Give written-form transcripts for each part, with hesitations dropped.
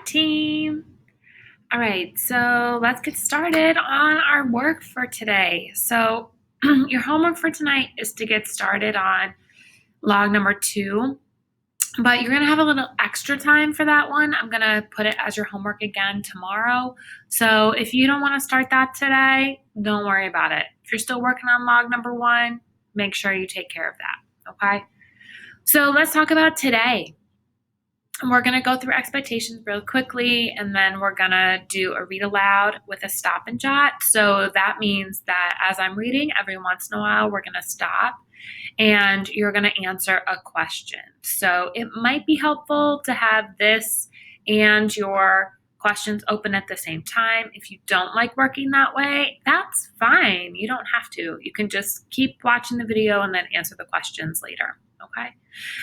Hi, team. All right, so let's get started on our work for today. So, your homework for tonight is to get started on log number 2, but you're going to have a little extra time for that one. I'm going to put it as your homework again tomorrow. So, if you don't want to start that today, don't worry about it. If you're still working on log number 1, make sure you take care of that, okay? So, let's talk about today. We're going to go through expectations real quickly, and then we're going to do a read aloud with a stop and jot. So that means that as I'm reading, every once in a while, we're going to stop and you're going to answer a question. So it might be helpful to have this and your questions open at the same time. If you don't like working that way, that's fine. You don't have to. You can just keep watching the video and then answer the questions later. Okay.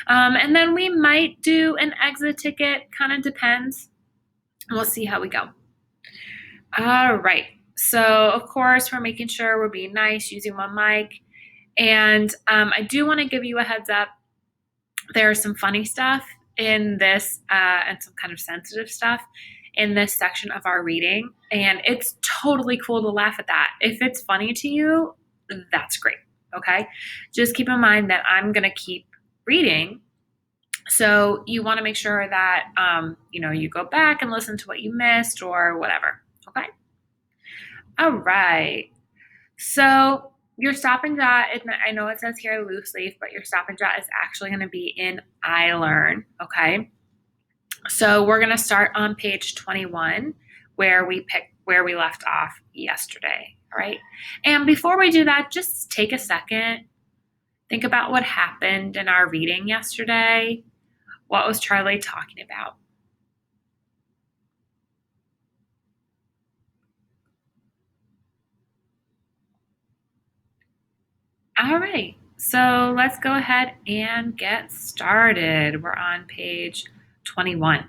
And then we might do an exit ticket, kind of depends. We'll see how we go. All right. So, of course, we're making sure we're being nice, using one mic. And I do want to give you a heads up. There's some funny stuff in this and some kind of sensitive stuff in this section of our reading. And it's totally cool to laugh at that. If it's funny to you, that's great. Okay. Just keep in mind that I'm going to keep reading. So you want to make sure that, you go back and listen to what you missed or whatever. Okay. All right. So your stop and jot, I know it says here loose leaf, but your stop and jot is actually going to be in iLearn. Okay. So we're going to start on page 21 where we left off yesterday. All right. And before we do that, just take a second. Think about what happened in our reading yesterday. What was Charlie talking about? All right, so let's go ahead and get started. We're on page 21.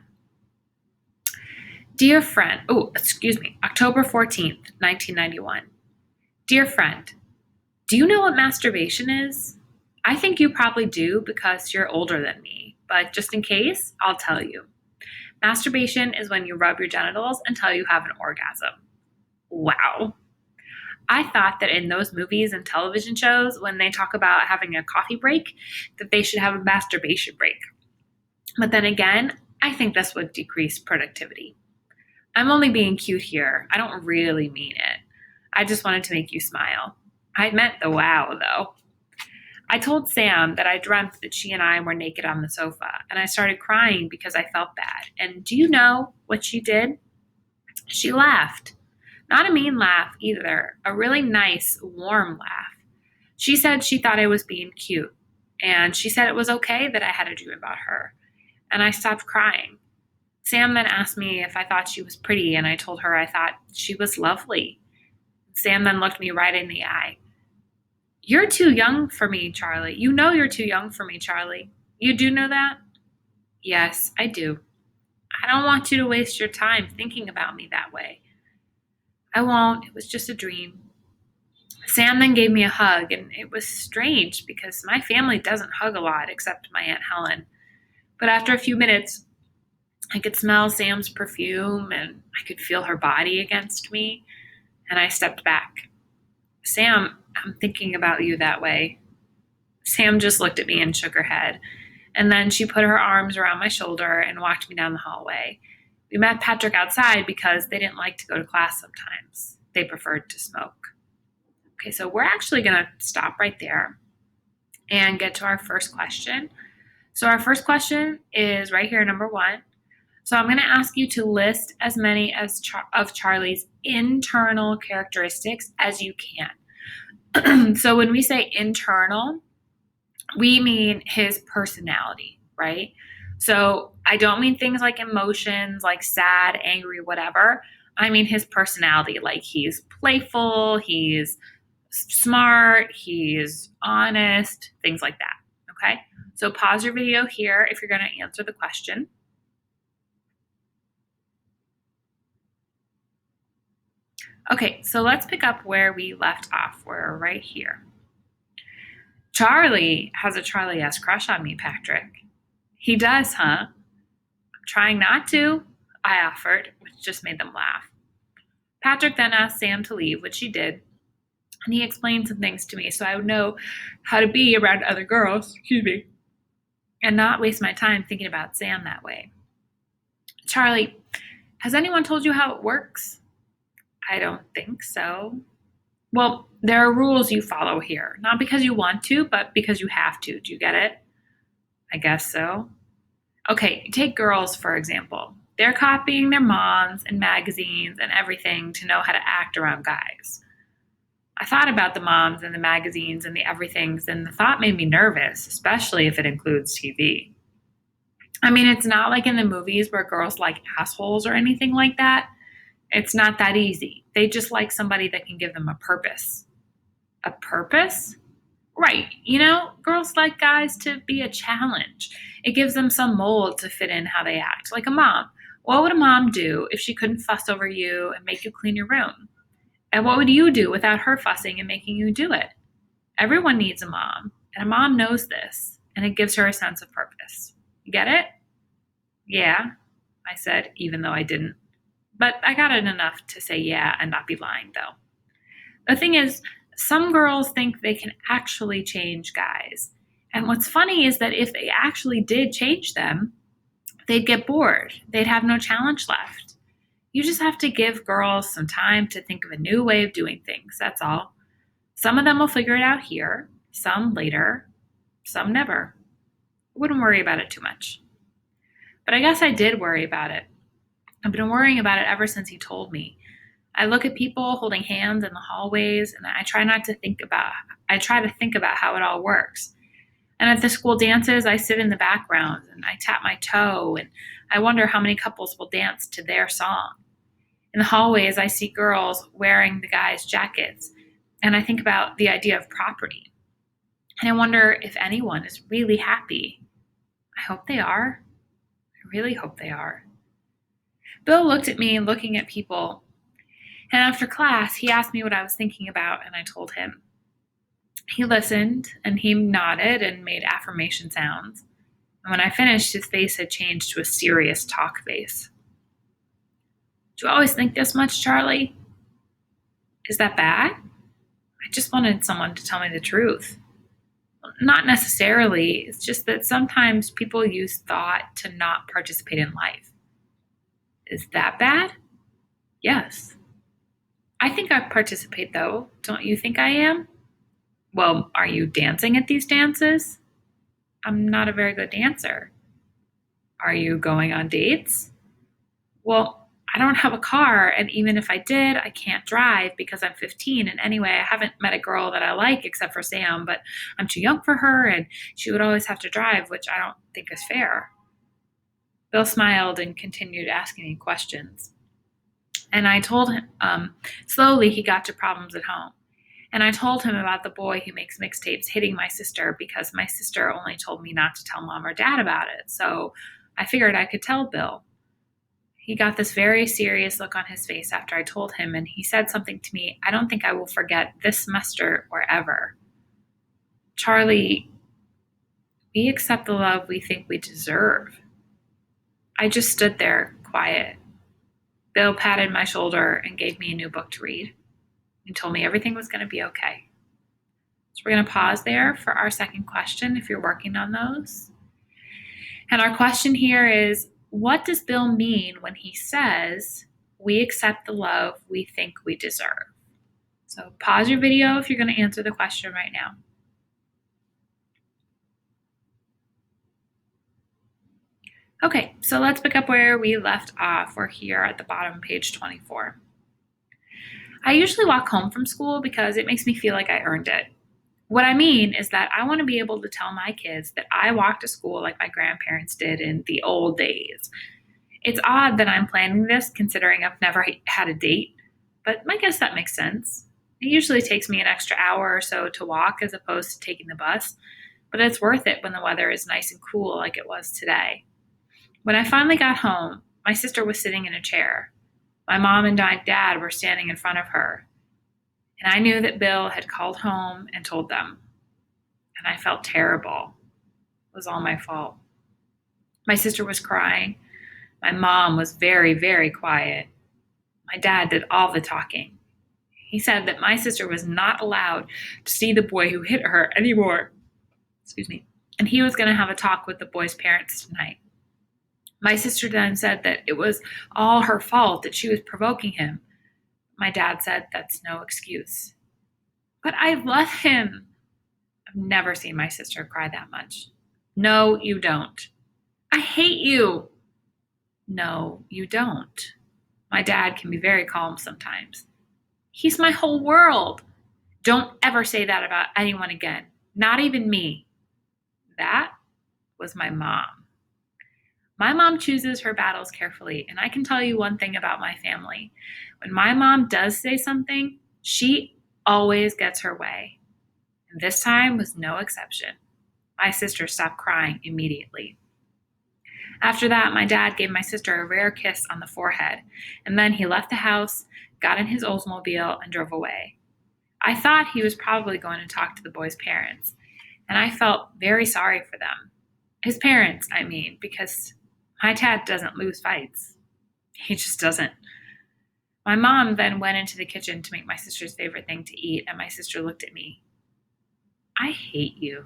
Dear friend, October 14th, 1991. Dear friend, do you know what masturbation is? I think you probably do because you're older than me, but just in case, I'll tell you. Masturbation is when you rub your genitals until you have an orgasm. Wow. I thought that in those movies and television shows, when they talk about having a coffee break, that they should have a masturbation break. But then again, I think this would decrease productivity. I'm only being cute here. I don't really mean it. I just wanted to make you smile. I meant the wow, though. I told Sam that I dreamt that she and I were naked on the sofa, and I started crying because I felt bad. And do you know what she did? She laughed. Not a mean laugh either, a really nice, warm laugh. She said she thought I was being cute, and she said it was okay that I had a dream about her. And I stopped crying. Sam then asked me if I thought she was pretty, and I told her I thought she was lovely. Sam then looked me right in the eye. You're too young for me, Charlie. You know you're too young for me, Charlie. You do know that? Yes, I do. I don't want you to waste your time thinking about me that way. I won't. It was just a dream. Sam then gave me a hug, and it was strange because my family doesn't hug a lot except my Aunt Helen. But after a few minutes, I could smell Sam's perfume and I could feel her body against me, and I stepped back. Sam, I'm thinking about you that way. Sam just looked at me and shook her head, and then she put her arms around my shoulder and walked me down the hallway. We met Patrick outside because they didn't like to go to class sometimes. They preferred to smoke. Okay, so we're actually going to stop right there and get to our first question. So our first question is right here, number 1. So I'm going to ask you to list as many of Charlie's internal characteristics as you can. So when we say internal, we mean his personality, right? So I don't mean things like emotions, like sad, angry, whatever. I mean his personality, like he's playful, he's smart, he's honest, things like that, okay? So pause your video here if you're going to answer the question. Okay, so let's pick up where we left off. We're right here. Charlie has a Charlie-esque crush on me, Patrick. He does, huh? I'm trying not to. I offered, which just made them laugh. Patrick then asked Sam to leave, which she did, and he explained some things to me so I would know how to be around other girls, and not waste my time thinking about Sam that way. Charlie, has anyone told you how it works? I don't think so. Well, there are rules you follow here, not because you want to, but because you have to. Do you get it? I guess so. Okay, take girls, for example. They're copying their moms and magazines and everything to know how to act around guys. I thought about the moms and the magazines and the everythings, and the thought made me nervous, especially if it includes TV. I mean, it's not like in the movies where girls like assholes or anything like that. It's not that easy. They just like somebody that can give them a purpose. A purpose? Right. Girls like guys to be a challenge. It gives them some mold to fit in how they act, like a mom. What would a mom do if she couldn't fuss over you and make you clean your room? And what would you do without her fussing and making you do it? Everyone needs a mom, and a mom knows this, and it gives her a sense of purpose. You get it? Yeah, I said, even though I didn't. But I got it enough to say yeah and not be lying, though. The thing is, some girls think they can actually change guys. And what's funny is that if they actually did change them, they'd get bored. They'd have no challenge left. You just have to give girls some time to think of a new way of doing things, that's all. Some of them will figure it out here, some later, some never. I wouldn't worry about it too much. But I guess I did worry about it. I've been worrying about it ever since he told me. I look at people holding hands in the hallways, and I try to think about how it all works. And at the school dances, I sit in the background and I tap my toe, and I wonder how many couples will dance to their song. In the hallways, I see girls wearing the guys' jackets, and I think about the idea of property. And I wonder if anyone is really happy. I hope they are. I really hope they are. Bill looked at me looking at people, and after class, he asked me what I was thinking about, and I told him. He listened, and he nodded and made affirmation sounds. And when I finished, his face had changed to a serious talk face. Do you always think this much, Charlie? Is that bad? I just wanted someone to tell me the truth. Not necessarily. It's just that sometimes people use thought to not participate in life. Is that bad? Yes. I think I participate, though. Don't you think I am? Well, are you dancing at these dances? I'm not a very good dancer. Are you going on dates? Well, I don't have a car, and even if I did, I can't drive because I'm 15. And anyway, I haven't met a girl that I like except for Sam, but I'm too young for her, and she would always have to drive, which I don't think is fair. Bill smiled and continued asking me questions. And I told him, slowly he got to problems at home. And I told him about the boy who makes mixtapes hitting my sister because my sister only told me not to tell mom or dad about it. So I figured I could tell Bill. He got this very serious look on his face after I told him, and he said something to me I don't think I will forget this semester or ever. Charlie, we accept the love we think we deserve. I just stood there, quiet. Bill patted my shoulder and gave me a new book to read. He told me everything was going to be okay. So we're going to pause there for our second question if you're working on those. And our question here is, what does Bill mean when he says, we accept the love we think we deserve? So pause your video if you're going to answer the question right now. Okay, so let's pick up where we left off. We're here at the bottom, page 24. I usually walk home from school because it makes me feel like I earned it. What I mean is that I want to be able to tell my kids that I walked to school like my grandparents did in the old days. It's odd that I'm planning this considering I've never had a date, but I guess that makes sense. It usually takes me an extra hour or so to walk as opposed to taking the bus, but it's worth it when the weather is nice and cool like it was today. When I finally got home, my sister was sitting in a chair. My mom and dad were standing in front of her. And I knew that Bill had called home and told them. And I felt terrible. It was all my fault. My sister was crying. My mom was very, very quiet. My dad did all the talking. He said that my sister was not allowed to see the boy who hit her anymore. Excuse me. And he was going to have a talk with the boy's parents tonight. My sister then said that it was all her fault that she was provoking him. My dad said that's no excuse. But I love him. I've never seen my sister cry that much. No, you don't. I hate you. No, you don't. My dad can be very calm sometimes. He's my whole world. Don't ever say that about anyone again, not even me. That was my mom. My mom chooses her battles carefully, and I can tell you one thing about my family. When my mom does say something, she always gets her way. And this time was no exception. My sister stopped crying immediately. After that, my dad gave my sister a rare kiss on the forehead, and then he left the house, got in his Oldsmobile, and drove away. I thought he was probably going to talk to the boy's parents, and I felt very sorry for them. His parents, I mean, because my dad doesn't lose fights. He just doesn't. My mom then went into the kitchen to make my sister's favorite thing to eat, and my sister looked at me. I hate you.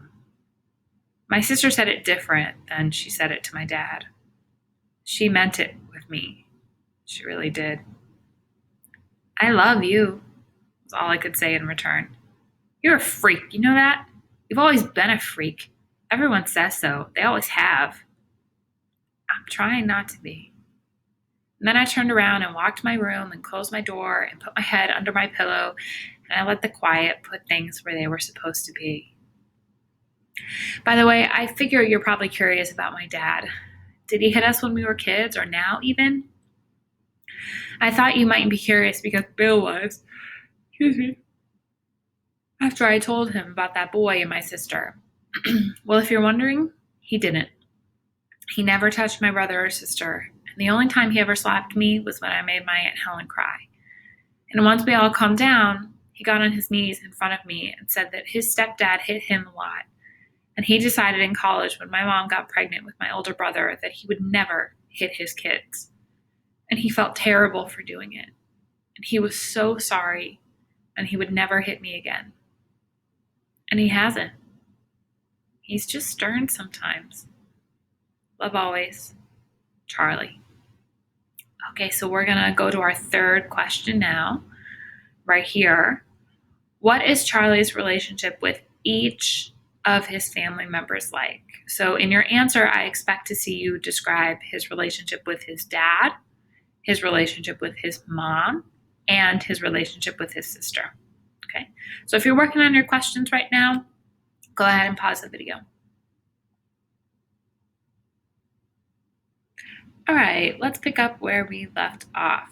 My sister said it different than she said it to my dad. She meant it with me. She really did. I love you, was all I could say in return. You're a freak, you know that? You've always been a freak. Everyone says so. They always have. I'm trying not to be. And then I turned around and walked to my room and closed my door and put my head under my pillow, and I let the quiet put things where they were supposed to be. By the way, I figure you're probably curious about my dad. Did he hit us when we were kids or now even? I thought you might be curious because Bill was. Excuse me. After I told him about that boy and my sister. Well, if you're wondering, he didn't. He never touched my brother or sister, and the only time he ever slapped me was when I made my Aunt Helen cry. And once we all calmed down, he got on his knees in front of me and said that his stepdad hit him a lot. And he decided in college when my mom got pregnant with my older brother that he would never hit his kids. And he felt terrible for doing it. And he was so sorry, and he would never hit me again. And he hasn't. He's just stern sometimes. Love always, Charlie. Okay, so we're going to go to our third question now, right here. What is Charlie's relationship with each of his family members like? So in your answer, I expect to see you describe his relationship with his dad, his relationship with his mom, and his relationship with his sister. Okay, so if you're working on your questions right now, go ahead and pause the video. All right, let's pick up where we left off.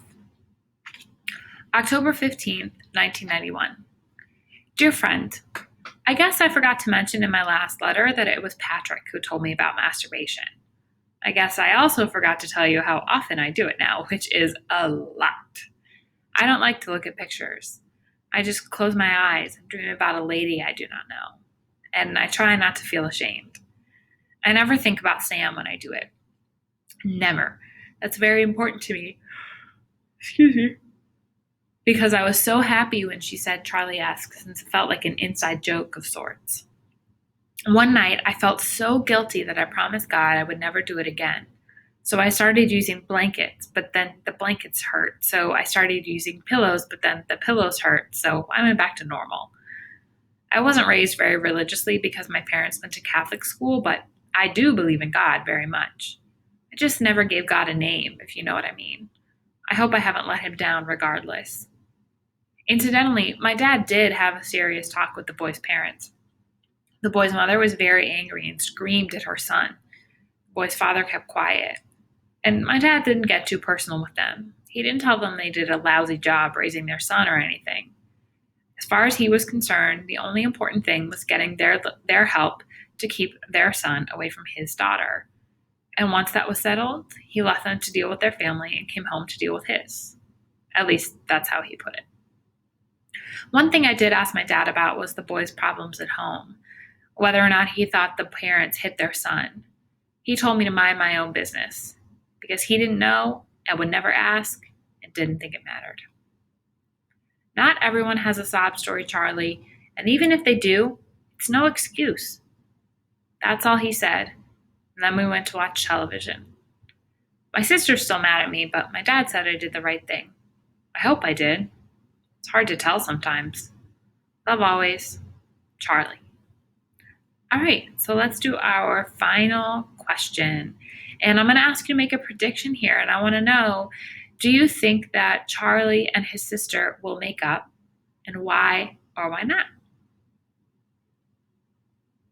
October 15th, 1991. Dear friend, I guess I forgot to mention in my last letter that it was Patrick who told me about masturbation. I guess I also forgot to tell you how often I do it now, which is a lot. I don't like to look at pictures. I just close my eyes and dream about a lady I do not know. And I try not to feel ashamed. I never think about Sam when I do it. Never. That's very important to me. Excuse me. Because I was so happy when she said Charlie-esque, since it felt like an inside joke of sorts. One night, I felt so guilty that I promised God I would never do it again. So I started using blankets, but then the blankets hurt. So I started using pillows, but then the pillows hurt. So I went back to normal. I wasn't raised very religiously because my parents went to Catholic school, but I do believe in God very much. I just never gave God a name, if you know what I mean. I hope I haven't let him down regardless. Incidentally, my dad did have a serious talk with the boy's parents. The boy's mother was very angry and screamed at her son. The boy's father kept quiet. And my dad didn't get too personal with them. He didn't tell them they did a lousy job raising their son or anything. As far as he was concerned, the only important thing was getting their help to keep their son away from his daughter. And once that was settled, he left them to deal with their family and came home to deal with his. At least that's how he put it. One thing I did ask my dad about was the boy's problems at home, whether or not he thought the parents hit their son. He told me to mind my own business, because he didn't know and would never ask and didn't think it mattered. Not everyone has a sob story, Charlie, and even if they do, it's no excuse. That's all he said, and then we went to watch television. My sister's still mad at me, but my dad said I did the right thing. I hope I did. It's hard to tell sometimes. Love always, Charlie. All right, so let's do our final question. And I'm going to ask you to make a prediction here. And I want to know, do you think that Charlie and his sister will make up? And why or why not?